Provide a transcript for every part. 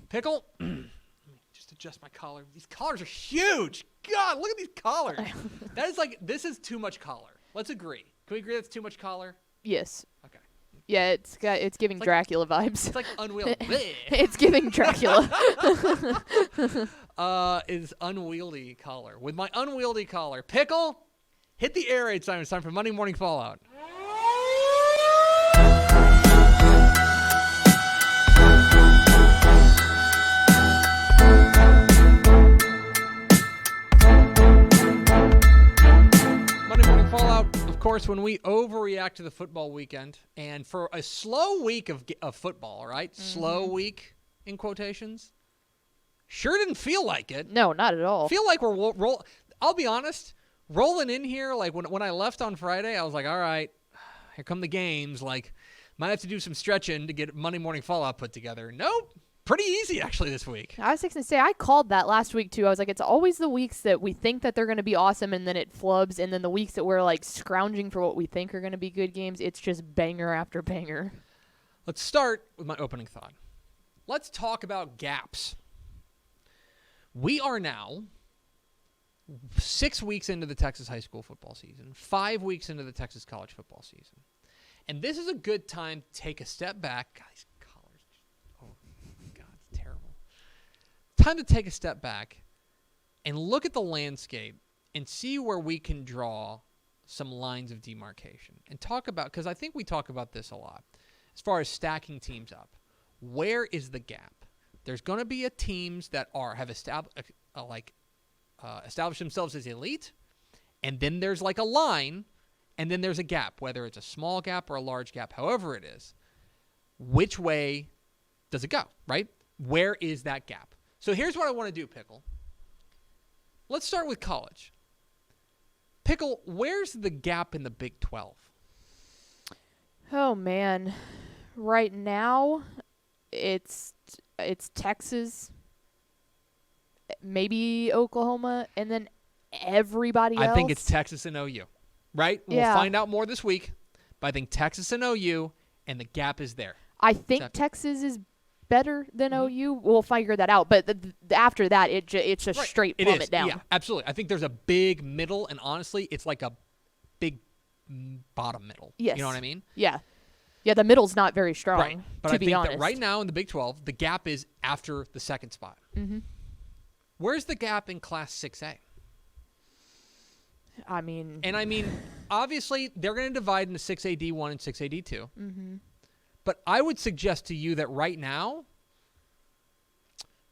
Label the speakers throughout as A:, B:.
A: Pickle. Let me just adjust my collar. These collars are huge. God, look at these collars. This is too much collar. Let's agree. Can we agree that's too much collar?
B: Yes.
A: Okay.
B: Yeah, it's giving Dracula vibes.
A: It's like unwieldy.
B: It's giving Dracula.
A: Is unwieldy collar. With my unwieldy collar, Pickle, hit the air raid sign. It's time for Monday Morning Fallout. Monday Morning Fallout, of course, when we overreact to the football weekend, and for a slow week of football, right? Mm-hmm. Slow week, in quotations. Sure didn't feel like it.
B: No, not at all.
A: Feel like we're I'll be honest, rolling in here, like when I left on Friday, I was like, all right, here come the games. Like, might have to do some stretching to get Monday Morning Fallout put together. Nope. Pretty easy, actually, this week.
B: I was going to say, I called that last week, too. I was like, it's always the weeks that we think that they're going to be awesome, and then it flubs, and then the weeks that we're, like, scrounging for what we think are going to be good games, it's just banger after banger.
A: Let's start with my opening thought. Let's talk about gaps. We are now 6 weeks into the Texas high school football season, 5 weeks into the Texas college football season. And this is a good time to take a step back. God, these collars, oh, God, it's terrible. Time to take a step back and look at the landscape and see where we can draw some lines of demarcation. And talk about, because I think we talk about this a lot, as far as stacking teams up. Where is the gap? There's going to be teams that have established themselves as elite, and then there's like a line, and then there's a gap, whether it's a small gap or a large gap, however it is. Which way does it go, right? Where is that gap? So here's what I want to do, Pickle. Let's start with college. Pickle, where's the gap in the Big 12?
B: Oh, man. Right now, it's Texas, maybe Oklahoma, and then everybody else.
A: I think it's Texas and OU, right?
B: Yeah.
A: We'll find out more this week, but I think Texas and OU, and the gap is there.
B: I think Texas is better than OU. We'll figure that out. But after that, it's a straight plummet down.
A: Yeah, absolutely. I think there's a big middle, and honestly, it's like a big bottom middle.
B: Yes.
A: You know what I mean?
B: Yeah. Yeah, the middle's not very strong,
A: right. But
B: to be honest.
A: I think that right now in the Big 12, the gap is after the second spot.
B: Mm-hmm.
A: Where's the gap in Class 6A?
B: I mean,
A: obviously, they're going to divide into 6A D1 and 6A D2.
B: Mm-hmm.
A: But I would suggest to you that right now,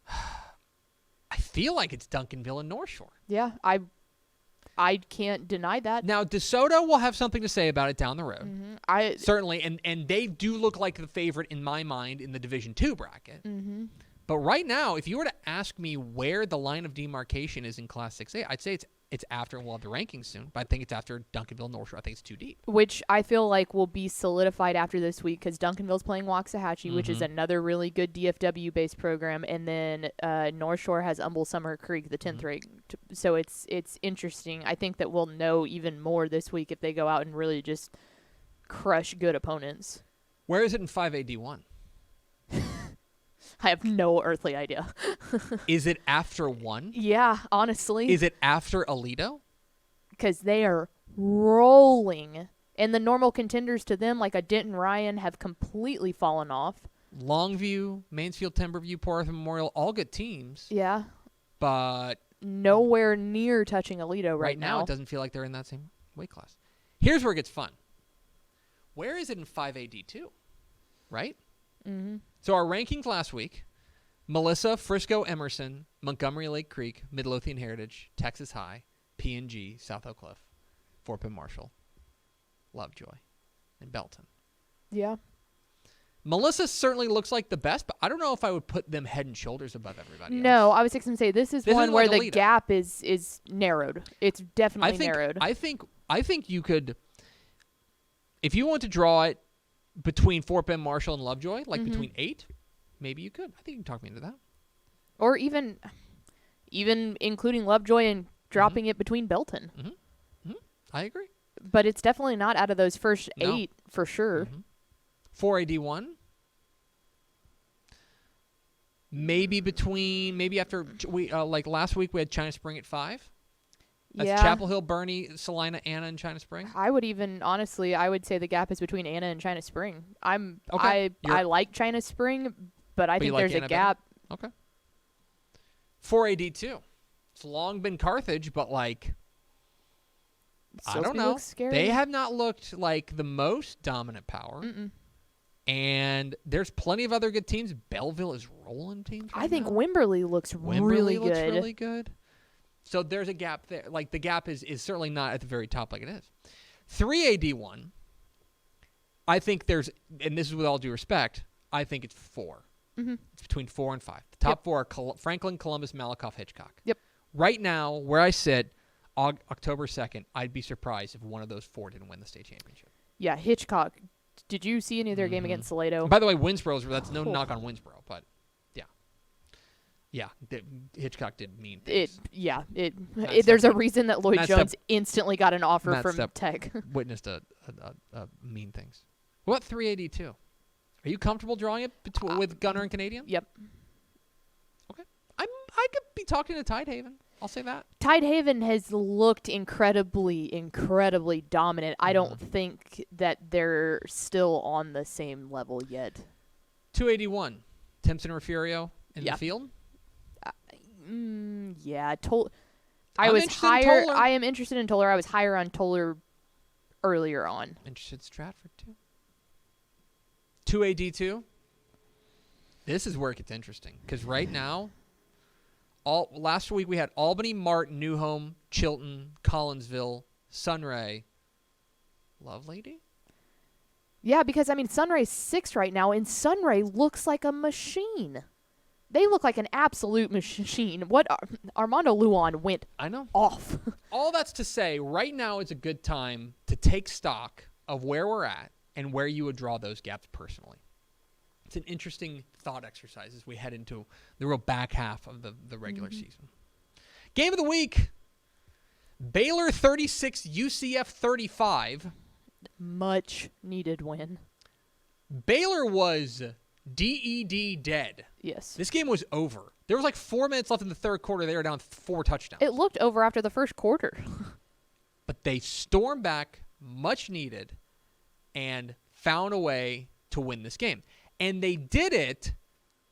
A: I feel like it's Duncanville and North Shore.
B: Yeah, I can't deny that.
A: Now, DeSoto will have something to say about it down the road.
B: Mm-hmm.
A: Certainly, and they do look like the favorite in my mind in the Division II bracket.
B: Mm-hmm.
A: But right now, if you were to ask me where the line of demarcation is in Class 6A, I'd say it's after, and we'll have the rankings soon, but I think it's after Duncanville, North Shore. I think it's too deep.
B: Which I feel like will be solidified after this week because Duncanville's playing Waxahachie, which is another really good DFW-based program, and then North Shore has Humble Summer Creek, the 10th ranked. So it's interesting. I think that we'll know even more this week if they go out and really just crush good opponents.
A: Where is it in 5A D1?
B: I have no earthly idea.
A: Is it after 1?
B: Yeah, honestly.
A: Is it after Aledo?
B: Because they are rolling. And the normal contenders to them, like a Denton Ryan, have completely fallen off.
A: Longview, Mansfield, Timberview, Port Arthur Memorial, all good teams.
B: Yeah.
A: But
B: nowhere near touching Aledo right now.
A: It doesn't feel like they're in that same weight class. Here's where it gets fun. Where is it in 5A D2? Right?
B: Mm-hmm.
A: So our rankings last week, Melissa, Frisco, Emerson, Montgomery Lake Creek, Midlothian Heritage, Texas High, P&G, South Oak Cliff, Fort Bend Marshall, Lovejoy, and Belton.
B: Yeah.
A: Melissa certainly looks like the best, but I don't know if I would put them head and shoulders above everybody else.
B: No, I was just going to say, this is one where
A: like
B: the gap is narrowed. It's definitely narrowed.
A: I think you could, if you want to draw it between Fort Bend Marshall and Lovejoy, like between 8, maybe you could. I think you can talk me into that.
B: Or even including Lovejoy and dropping it between Belton.
A: Mm-hmm. Mm-hmm. I agree.
B: But it's definitely not out of those first 8 for sure.
A: 4A D1. Maybe after we like last week we had China Spring at 5. That's
B: Yeah.
A: Chapel Hill, Bernie, Salina, Anna, and China Spring.
B: I would say the gap is between Anna and China Spring.
A: Okay.
B: I like China Spring, but I think
A: like
B: there's
A: Anna
B: a gap.
A: Okay. 4AD2. It's long been Carthage, but like I don't know. They have not looked like the most dominant power.
B: Mm-mm.
A: And there's plenty of other good teams. Belleville is rolling teams.
B: I think Wimberley looks really good.
A: So there's a gap there. Like the gap is certainly not at the very top like it is. 3AD1. I think there's, and this is with all due respect, I think it's 4.
B: Mm-hmm.
A: It's between 4 and 5. The top 4 are Franklin, Columbus, Malakoff, Hitchcock.
B: Yep.
A: Right now, where I sit, October 2nd, I'd be surprised if one of those 4 didn't win the state championship.
B: Yeah, Hitchcock. Did you see any of their game against Salado?
A: By the way, that's no knock on Winsboro, but yeah, Hitchcock did mean things.
B: There's a reason that Lloyd
A: Matt
B: Jones
A: Stepp-
B: instantly got an offer
A: Matt
B: from
A: Stepp
B: Tech.
A: Witnessed a mean things. What 382? Are you comfortable drawing it with Gunner and Canadian?
B: Yep.
A: Okay. I could be talking to Tidehaven. I'll say that.
B: Tidehaven has looked incredibly dominant. I don't think that they're still on the same level yet.
A: 281. Timpson or Furio in the field?
B: Yeah.
A: I was higher.
B: I am interested in Toller. I was higher on Toller earlier on.
A: Interested in Stratford, too. 2AD2. This is where it gets interesting. Because right now, last week we had Albany, Martin, Newhome, Chilton, Collinsville, Sunray, Lovelady.
B: Yeah, because, Sunray's 6 right now, and Sunray looks like a machine. They look like an absolute machine. Armando Luan went off.
A: All that's to say, right now is a good time to take stock of where we're at and where you would draw those gaps personally. It's an interesting thought exercise as we head into the real back half of the regular season. Game of the week. Baylor 36, UCF 35.
B: Much needed win.
A: Baylor was DED dead.
B: Yes.
A: This game was over. There was like 4 minutes left in the third quarter. They were down 4 touchdowns.
B: It looked over after the first quarter.
A: But they stormed back, much needed, and found a way to win this game. And they did it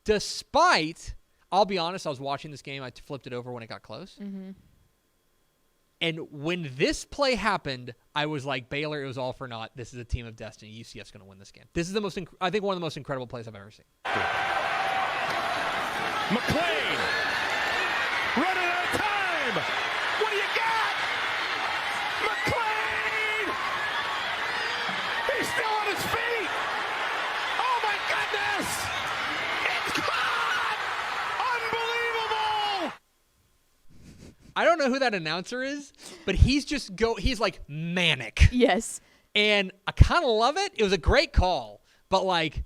A: despite, I'll be honest, I was watching this game. I flipped it over when it got close.
B: Mm-hmm.
A: And when this play happened, I was like, Baylor, it was all for naught. This is a team of destiny. UCF's going to win this game. This is I think one of the most incredible plays I've ever seen.
C: McClain running out of time. What do you got? McClain! He's still on his feet. Oh my goodness! It's caught! Unbelievable!
A: I don't know who that announcer is, but he's like manic.
B: Yes.
A: And I kind of love it. It was a great call, but like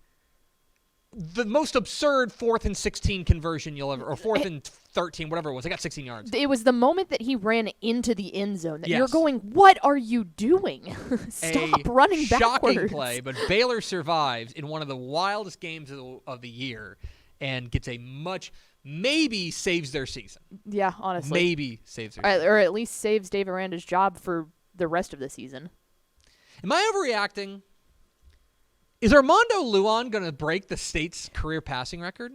A: the most absurd 4th and 16 conversion you'll ever, or 4th and 13, whatever it was. I got 16 yards.
B: It was the moment that he ran into the end zone that
A: Yes.
B: you're going, what are you doing? Stop running backwards.
A: Shocking play, but Baylor survives in one of the wildest games of the year and gets maybe saves their season.
B: Yeah, honestly.
A: Maybe saves their season.
B: Or at least saves Dave Aranda's job for the rest of the season.
A: Am I overreacting? Is Armando Luan going to break the state's career passing record?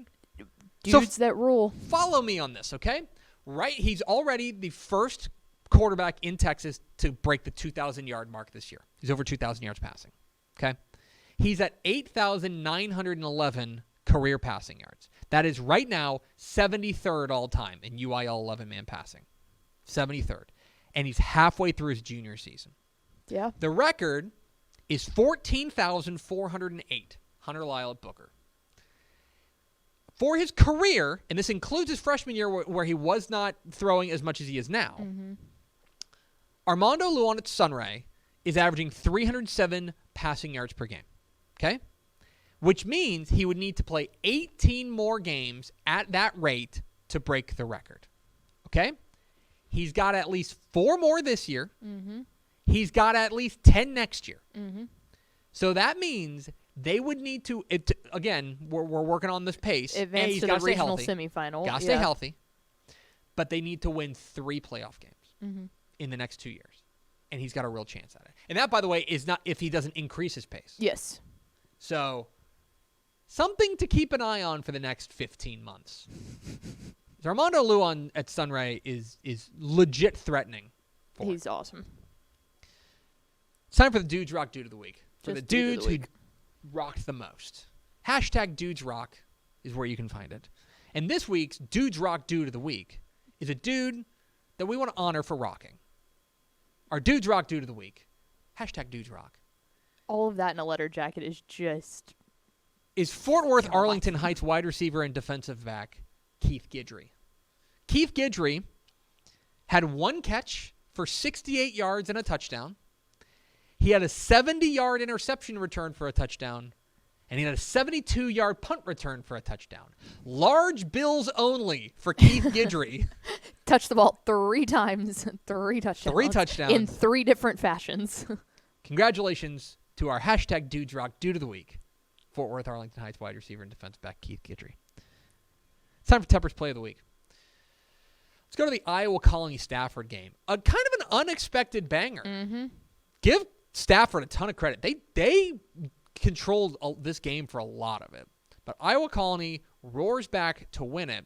B: Dudes that rule.
A: Follow me on this, okay? Right, he's already the first quarterback in Texas to break the 2,000-yard mark this year. He's over 2,000 yards passing, okay? He's at 8,911 career passing yards. That is right now 73rd all-time in UIL 11-man passing. 73rd. And he's halfway through his junior season.
B: Yeah.
A: The record is 14,408. Hunter Lyle at Booker. For his career, and this includes his freshman year where he was not throwing as much as he is now, Armando Luan at Sunray is averaging 307 passing yards per game. Okay? Which means he would need to play 18 more games at that rate to break the record. Okay? He's got at least 4 more this year. He's got at least 10 next year. So that means They would need to, again, we're working on this pace.
B: Advance
A: He's
B: to the
A: got to stay
B: regional
A: healthy.
B: semifinal.
A: Got to stay healthy. But they need to win 3 playoff games in the next 2 years. And he's got a real chance at it. And that, by the way, is not if he doesn't increase his pace.
B: Yes.
A: So, something to keep an eye on for the next 15 months. Armando Luan at Sunray is legit threatening.
B: He's awesome.
A: It's time for the Dudes Rock Dude of the Week. For
B: Just
A: the
B: Dude of
A: dudes
B: the
A: who
B: Week.
A: rocked the most. Hashtag Dudes Rock is where you can find it. And this week's Dudes Rock Dude of the Week is a dude that we want to honor for rocking. Our Dudes Rock Dude of the Week. Hashtag Dudes Rock.
B: All of that in a letter jacket is just...
A: Is Fort Worth Arlington Heights wide receiver and defensive back Keith Guidry. Keith Guidry had 1 catch for 68 yards and a touchdown. He had a 70-yard interception return for a touchdown, and he had a 72-yard punt return for a touchdown. Large bills only for Keith Guidry.
B: Touched the ball 3 times, 3 touchdowns.
A: 3 touchdowns.
B: In 3 different fashions.
A: Congratulations to our hashtag Dudes Rock Dude of the Week, Fort Worth Arlington Heights wide receiver and defensive back Keith Guidry. It's time for Tepper's Play of the Week. Let's go to the Iowa Colony Stafford game. A kind of an unexpected banger.
B: Mm-hmm.
A: Give Stafford a ton of credit. They controlled this game for a lot of it. But Iowa Colony roars back to win it,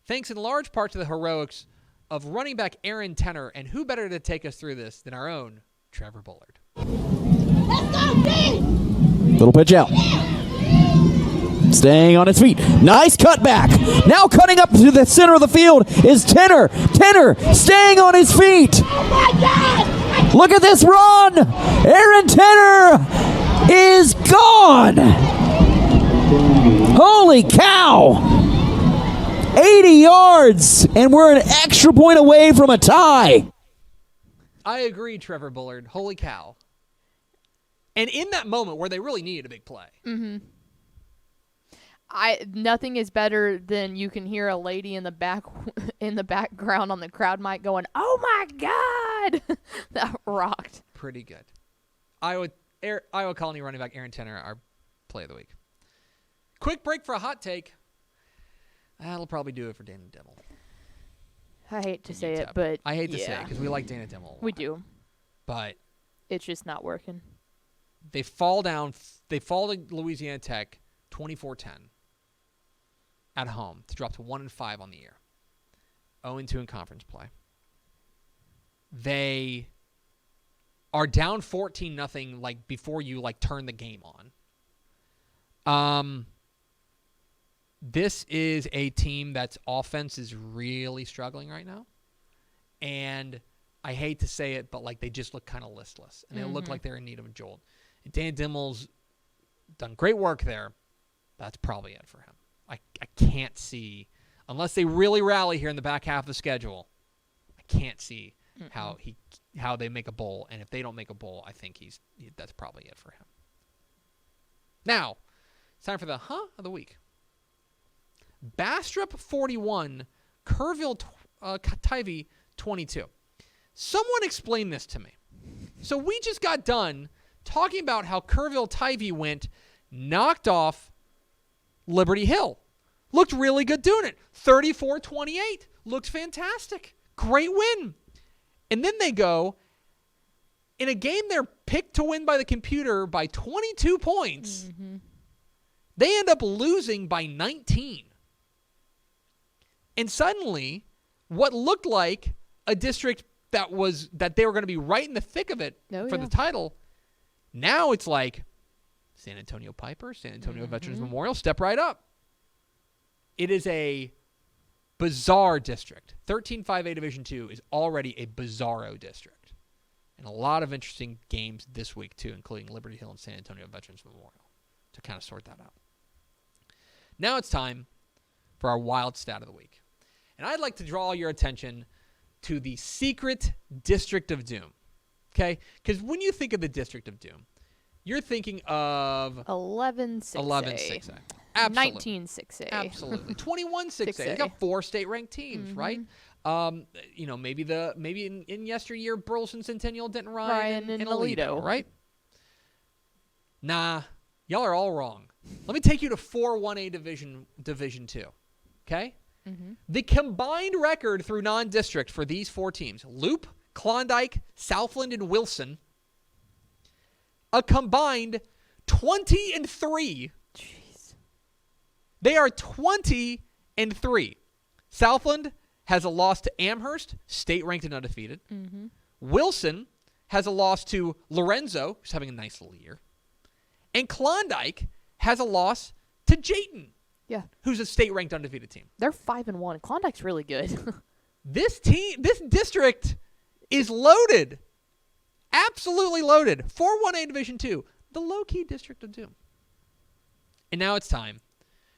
A: thanks in large part to the heroics of running back Aaron Tenner, and who better to take us through this than our own Trevor Bullard.
D: Let's go, D!
E: Little pitch out. Staying on his feet. Nice cutback. Now cutting up to the center of the field is Tenner. Tenner staying on his feet.
D: Oh my God!
E: Look at this run. Aaron Tenner is gone. Holy cow. 80 yards, and we're an extra point away from a tie.
A: I agree, Trevor Bullard. Holy cow. And in that moment where they really needed a big play.
B: Mm-hmm. Nothing is better than you can hear a lady in the background on the crowd mic going, "Oh my God!" That rocked.
A: Pretty good. Iowa Colony running back Aaron Tenner, our play of the week. Quick break for a hot take. That'll probably do it for Dana Dimel.
B: I hate to say it,
A: UTEP.
B: but
A: I hate to
B: yeah,
A: say it because we like Dana Dimel a lot.
B: we do.
A: But
B: It's just not working.
A: they fall to Louisiana Tech 24-10 at home to drop to 1-5 on the year. 0-2 in conference play. They are down 14-0 like before you turn the game on. This is a team that's offense is really struggling right now. And I hate to say it, but they just look kind of listless. And they look like they're in need of a jolt. And Dan Dimmel's done great work there. That's probably it for him. I can't see, unless they really rally here in the back half of the schedule, I can't see how they make a bowl. And if they don't make a bowl, I think that's probably it for him. Now, it's time for the of the week. Bastrop 41, Kerrville Tivy 22. Someone explain this to me. So we just got done talking about how Kerrville Tivy knocked off Liberty Hill. Looked really good doing it. 34-28. Looked fantastic. Great win. And then they go, in a game they're picked to win by the computer by 22 points, they end up losing by 19. And suddenly, what looked like a district that they were going to be right in the thick of it for the title, now it's like San Antonio Piper, San Antonio Veterans Memorial, step right up. It is a bizarre district. 13-5A Division II is already a bizarro district. And a lot of interesting games this week, too, including Liberty Hill and San Antonio Veterans Memorial, to kind of sort that out. Now it's time for our wild stat of the week. And I'd like to draw your attention to the secret District of Doom. Okay? Because when you think of the District of Doom, you're thinking of
B: 11-6A.
A: 11-6A. Absolutely.
B: 19-6A.
A: Absolutely. 21-6A.
B: 6A.
A: They got 4 state-ranked teams, right? Maybe in yesteryear, Burleson, Centennial, Denton, Ryan, and Aledo, right? Nah, Y'all are all wrong. Let me take you to 4-1A Division 2. Okay?
B: Mm-hmm.
A: The combined record through non-district for these 4 teams, Loop, Klondike, Southland, and Wilson, a combined 20-3.
B: Jeez.
A: They are 20-3. Southland has a loss to Amherst, state-ranked and undefeated.
B: Mm-hmm.
A: Wilson has a loss to Lorenzo, who's having a nice little year. And Klondike has a loss to Jayton,
B: Yeah.
A: who's a state-ranked undefeated team.
B: They're 5-1. Klondike's really good.
A: This district is loaded. Absolutely loaded. 4-1A Division 2, the low-key district of doom. And now it's time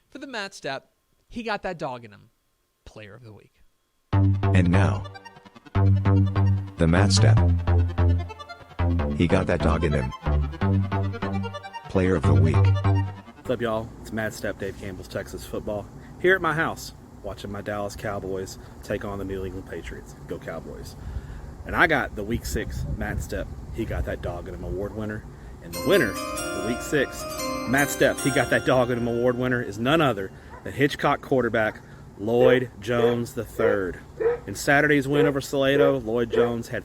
A: for the Matt Stepp. He got that dog in him. Player of the week.
F: And now, the Matt Stepp. He got that dog in him. Player of the week.
G: What's up, y'all? It's Matt Stepp, Dave Campbell's Texas Football. Here at my house, watching my Dallas Cowboys take on the New England Patriots. Go Cowboys. And I got the Week 6 Matt Stepp. He got that dog in him award winner. And the winner, the Week 6 Matt Stepp. He got that dog in him award winner is none other than Hitchcock quarterback Lloyd Jones III. In Saturday's win over Salado, Lloyd Jones III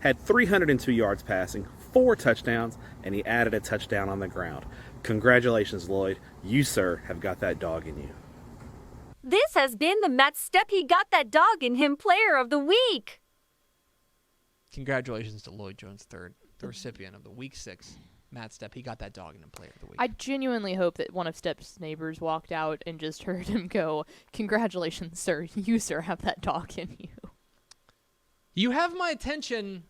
G: had 302 yards passing, 4 touchdowns, and he added a touchdown on the ground. Congratulations, Lloyd. You, sir, have got that dog in you.
H: This has been the Matt Stepp He Got That Dog in Him Player of the Week.
A: Congratulations to Lloyd Jones III, the recipient of the Week 6 Matt Stepp. He got that dog in him Player of the Week.
B: I genuinely hope that one of Stepp's neighbors walked out and just heard him go, "Congratulations, sir. You, sir, have that dog in you."
A: You have my attention,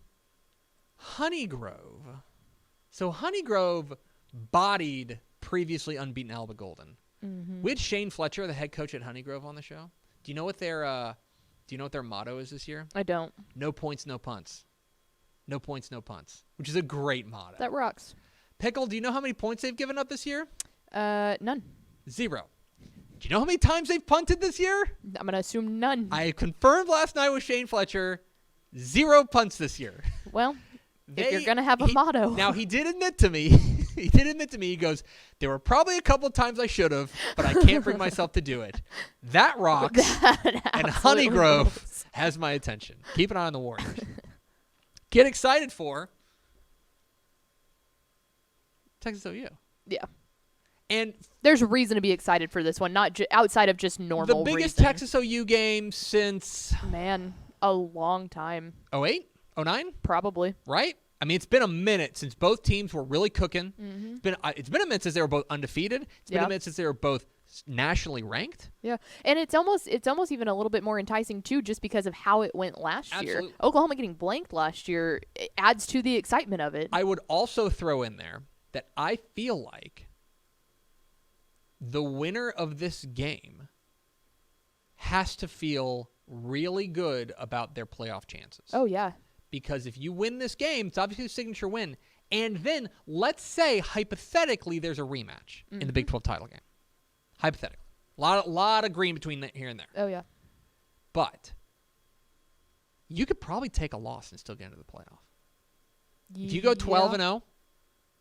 A: Honeygrove. So Honeygrove bodied previously unbeaten Alba Golden.
B: Mm-hmm.
A: We had Shane Fletcher, the head coach at Honeygrove, on the show. Do you know what their motto is this year?
B: I don't.
A: No points, no punts. No points, no punts, which is a great motto.
B: That rocks.
A: Pickle, do you know how many points they've given up this year?
B: None.
A: 0. Do you know how many times they've punted this year?
B: I'm going to assume none.
A: I confirmed last night with Shane Fletcher, 0 punts this year.
B: Well, if you're going to have a motto.
A: Now, he did admit to me, he goes, there were probably a couple of times I should have, but I can't bring myself to do it. That rocks, and Honeygrove has my attention. Keep an eye on the Warriors. Get excited for Texas OU.
B: Yeah.
A: And
B: there's reason to be excited for this one, not outside of just normal
A: the biggest
B: reason.
A: Texas OU game since...
B: Man, a long time.
A: 08? 09?
B: Probably.
A: Right? I mean, it's been a minute since both teams were really cooking.
B: Mm-hmm.
A: It's been a minute since they were both undefeated. It's been a minute since they were both nationally ranked.
B: Yeah, and it's almost even a little bit more enticing too, just because of how it went last year. Oklahoma getting blanked last year adds to the excitement of it.
A: I would also throw in there that I feel like the winner of this game has to feel really good about their playoff chances.
B: Oh yeah.
A: Because if you win this game, it's obviously a signature win. And then, let's say, hypothetically, there's a rematch in the Big 12 title game. Hypothetically. A lot of green between here and there.
B: Oh, yeah.
A: But you could probably take a loss and still get into the playoff. If you go 12-0,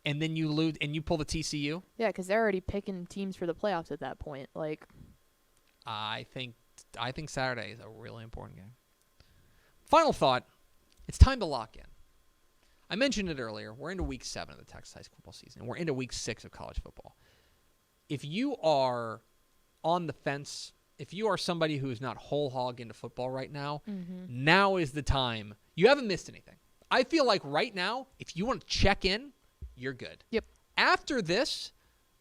A: and then you lose, and you pull the TCU.
B: Yeah, because they're already picking teams for the playoffs at that point. Like,
A: I think Saturday is a really important game. Final thought. It's time to lock in. I mentioned it earlier. We're into Week 7 of the Texas high school football season, and we're into Week 6 of college football. If you are on the fence, if you are somebody who is not whole hog into football right now, now is the time. You haven't missed anything. I feel like right now, if you want to check in, you're good.
B: Yep.
A: After this,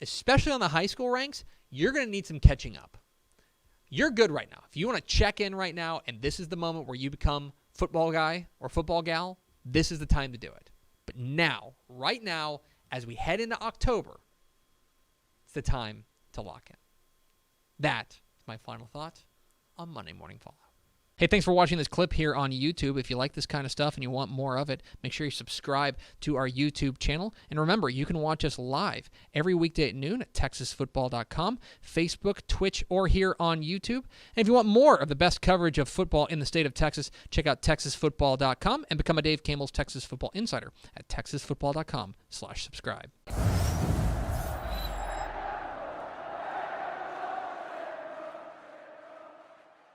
A: especially on the high school ranks, you're going to need some catching up. You're good right now. If you want to check in right now, and this is the moment where you become football guy or football gal, this is the time to do it. But now, right now, as we head into October, it's the time to lock in. That is my final thought on Monday Morning Fallout. Hey, thanks for watching this clip here on YouTube. If you like this kind of stuff and you want more of it, make sure you subscribe to our YouTube channel. And remember, you can watch us live every weekday at noon at TexasFootball.com, Facebook, Twitch, or here on YouTube. And if you want more of the best coverage of football in the state of Texas, check out TexasFootball.com and become a Dave Campbell's Texas Football Insider at TexasFootball.com/subscribe.